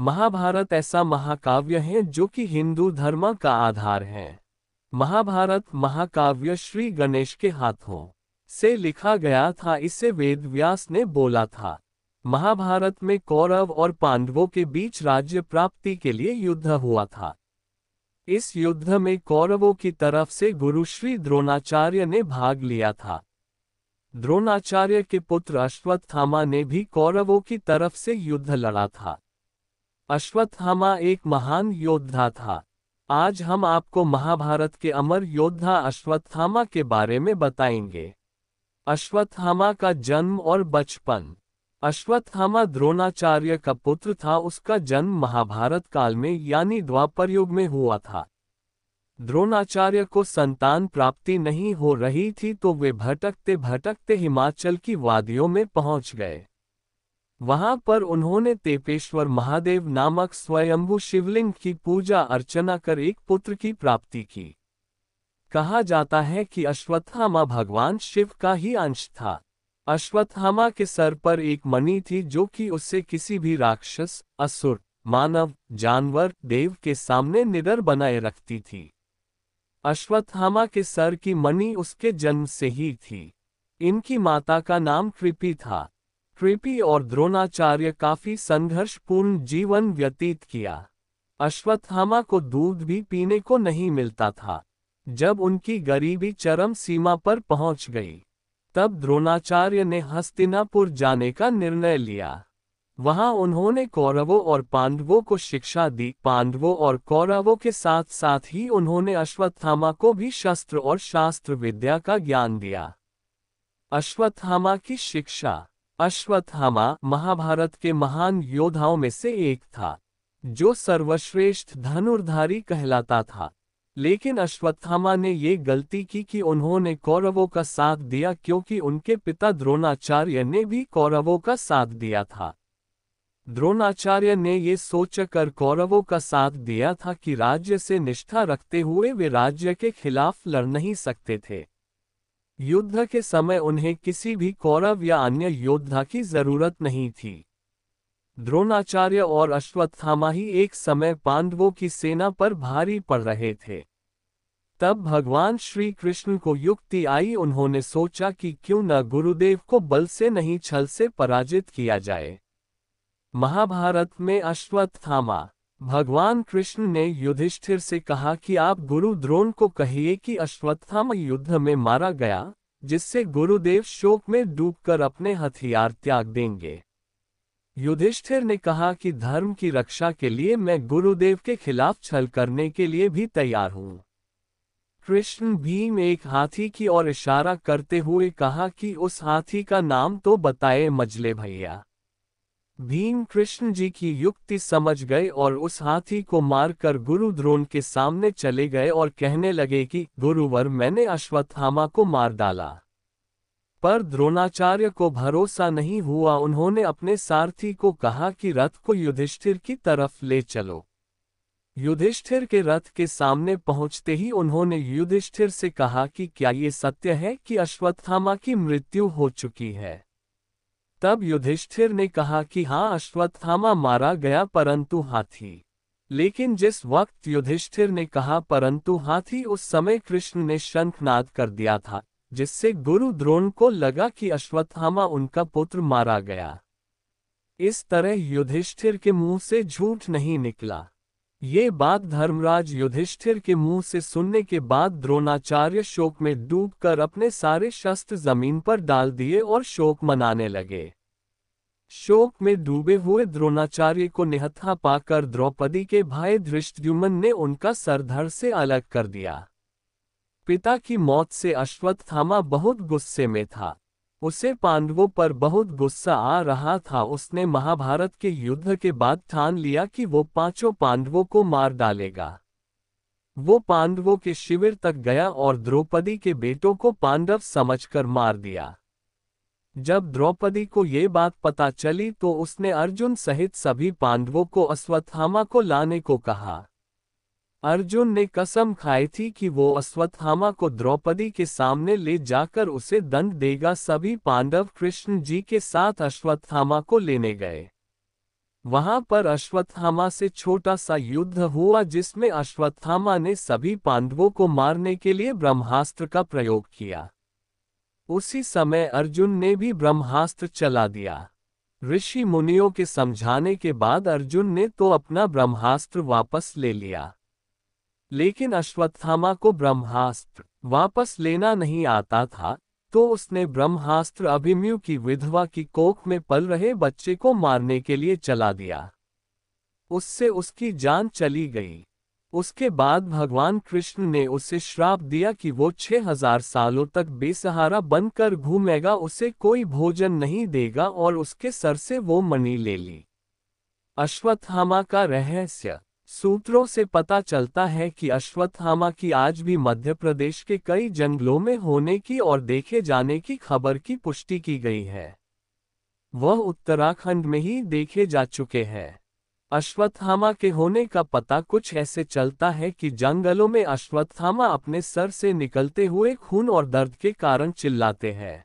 महाभारत ऐसा महाकाव्य है जो कि हिंदू धर्म का आधार है। महाभारत महाकाव्य श्री गणेश के हाथों से लिखा गया था। इसे वेद व्यास ने बोला था। महाभारत में कौरव और पांडवों के बीच राज्य प्राप्ति के लिए युद्ध हुआ था। इस युद्ध में कौरवों की तरफ से गुरु श्री द्रोणाचार्य ने भाग लिया था। द्रोणाचार्य के पुत्र अश्वत्थामा ने भी कौरवों की तरफ से युद्ध लड़ा था। अश्वत्थामा एक महान योद्धा था। आज हम आपको महाभारत के अमर योद्धा अश्वत्थामा के बारे में बताएंगे। अश्वत्थामा का जन्म और बचपन। अश्वत्थामा द्रोणाचार्य का पुत्र था। उसका जन्म महाभारत काल में यानी द्वापर युग में हुआ था। द्रोणाचार्य को संतान प्राप्ति नहीं हो रही थी तो वे भटकते भटकते हिमाचल की वादियों में पहुंच गए। वहां पर उन्होंने तेपेश्वर महादेव नामक स्वयंभू शिवलिंग की पूजा अर्चना कर एक पुत्र की प्राप्ति की। कहा जाता है कि अश्वत्थामा भगवान शिव का ही अंश था। अश्वत्थामा के सर पर एक मणि थी जो कि उससे किसी भी राक्षस, असुर, मानव, जानवर, देव के सामने निडर बनाए रखती थी। अश्वत्थामा के सर की मणि उसके जन्म से ही थी। इनकी माता का नाम कृपि था। कृपि और द्रोणाचार्य काफी संघर्षपूर्ण जीवन व्यतीत किया। अश्वत्थामा को दूध भी पीने को नहीं मिलता था। जब उनकी गरीबी चरम सीमा पर पहुंच गई, तब द्रोणाचार्य ने हस्तिनापुर जाने का निर्णय लिया। वहां उन्होंने कौरवों और पांडवों को शिक्षा दी। पांडवों और कौरवों के साथ साथ ही उन्होंने अश्वत्थामा को भी शस्त्र और शास्त्र विद्या का ज्ञान दिया। अश्वत्थामा की शिक्षा। अश्वत्थामा महाभारत के महान योद्धाओं में से एक था, जो सर्वश्रेष्ठ धनुर्धारी कहलाता था। लेकिन अश्वत्थामा ने ये गलती की कि उन्होंने कौरवों का साथ दिया, क्योंकि उनके पिता द्रोणाचार्य ने भी कौरवों का साथ दिया था। द्रोणाचार्य ने ये सोचकर कौरवों का साथ दिया था कि राज्य से निष्ठा रखते हुए वे राज्य के खिलाफ लड़ नहीं सकते थे। युद्ध के समय उन्हें किसी भी कौरव या अन्य योद्धा की जरूरत नहीं थी। द्रोणाचार्य और अश्वत्थामा ही एक समय पांडवों की सेना पर भारी पड़ रहे थे। तब भगवान श्री कृष्ण को युक्ति आई। उन्होंने सोचा कि क्यों न गुरुदेव को बल से नहीं छल से पराजित किया जाए। महाभारत में अश्वत्थामा। भगवान कृष्ण ने युधिष्ठिर से कहा कि आप गुरु द्रोण को कहिए कि अश्वत्थामा युद्ध में मारा गया, जिससे गुरुदेव शोक में डूबकर अपने हथियार त्याग देंगे। युधिष्ठिर ने कहा कि धर्म की रक्षा के लिए मैं गुरुदेव के खिलाफ छल करने के लिए भी तैयार हूं। कृष्ण भीम एक हाथी की ओर इशारा करते हुए कहा कि उस हाथी का नाम तो बताए मजले भैया। भीम कृष्ण जी की युक्ति समझ गए और उस हाथी को मारकर गुरु द्रोण के सामने चले गए और कहने लगे कि गुरुवर, मैंने अश्वत्थामा को मार डाला। पर द्रोणाचार्य को भरोसा नहीं हुआ। उन्होंने अपने सारथी को कहा कि रथ को युधिष्ठिर की तरफ ले चलो। युधिष्ठिर के रथ के सामने पहुंचते ही उन्होंने युधिष्ठिर से कहा कि क्या ये सत्य है कि अश्वत्थामा की मृत्यु हो चुकी है। तब युधिष्ठिर ने कहा कि हाँ, अश्वत्थामा मारा गया, परंतु हाथी। लेकिन जिस वक्त युधिष्ठिर ने कहा परंतु हाथी, उस समय कृष्ण ने शंखनाद कर दिया था, जिससे गुरु द्रोण को लगा कि अश्वत्थामा उनका पुत्र मारा गया। इस तरह युधिष्ठिर के मुंह से झूठ नहीं निकला। ये बात धर्मराज युधिष्ठिर के मुंह से सुनने के बाद द्रोणाचार्य शोक में डूबकर अपने सारे शस्त्र जमीन पर डाल दिए और शोक मनाने लगे। शोक में डूबे हुए द्रोणाचार्य को निहत्था पाकर द्रौपदी के भाई धृष्टद्युम्न ने उनका सर धड़ से अलग कर दिया। पिता की मौत से अश्वत्थामा बहुत गुस्से में था। उसे पांडवों पर बहुत गुस्सा आ रहा था। उसने महाभारत के युद्ध के बाद ठान लिया कि वो पांचों पांडवों को मार डालेगा। वो पांडवों के शिविर तक गया और द्रौपदी के बेटों को पांडव समझकर मार दिया। जब द्रौपदी को ये बात पता चली तो उसने अर्जुन सहित सभी पांडवों को अश्वत्थामा को लाने को कहा। अर्जुन ने कसम खाई थी कि वो अश्वत्थामा को द्रौपदी के सामने ले जाकर उसे दंड देगा। सभी पांडव कृष्ण जी के साथ अश्वत्थामा को लेने गए। वहां पर अश्वत्थामा से छोटा सा युद्ध हुआ जिसमें अश्वत्थामा ने सभी पांडवों को मारने के लिए ब्रह्मास्त्र का प्रयोग किया। उसी समय अर्जुन ने भी ब्रह्मास्त्र चला दिया। ऋषि मुनियों के समझाने के बाद अर्जुन ने तो अपना ब्रह्मास्त्र वापस ले लिया, लेकिन अश्वत्थामा को ब्रह्मास्त्र वापस लेना नहीं आता था, तो उसने ब्रह्मास्त्र अभिमन्यु की विधवा की कोख में पल रहे बच्चे को मारने के लिए चला दिया। उससे उसकी जान चली गई। उसके बाद भगवान कृष्ण ने उसे श्राप दिया कि वो 6000 सालों तक बेसहारा बनकर घूमेगा, उसे कोई भोजन नहीं देगा और उसके सर से वो मणि ले ली। अश्वत्थामा का रहस्य। सूत्रों से पता चलता है कि अश्वत्थामा की आज भी मध्य प्रदेश के कई जंगलों में होने की और देखे जाने की खबर की पुष्टि की गई है। वह उत्तराखंड में ही देखे जा चुके हैं। अश्वत्थामा के होने का पता कुछ ऐसे चलता है कि जंगलों में अश्वत्थामा अपने सर से निकलते हुए खून और दर्द के कारण चिल्लाते हैं।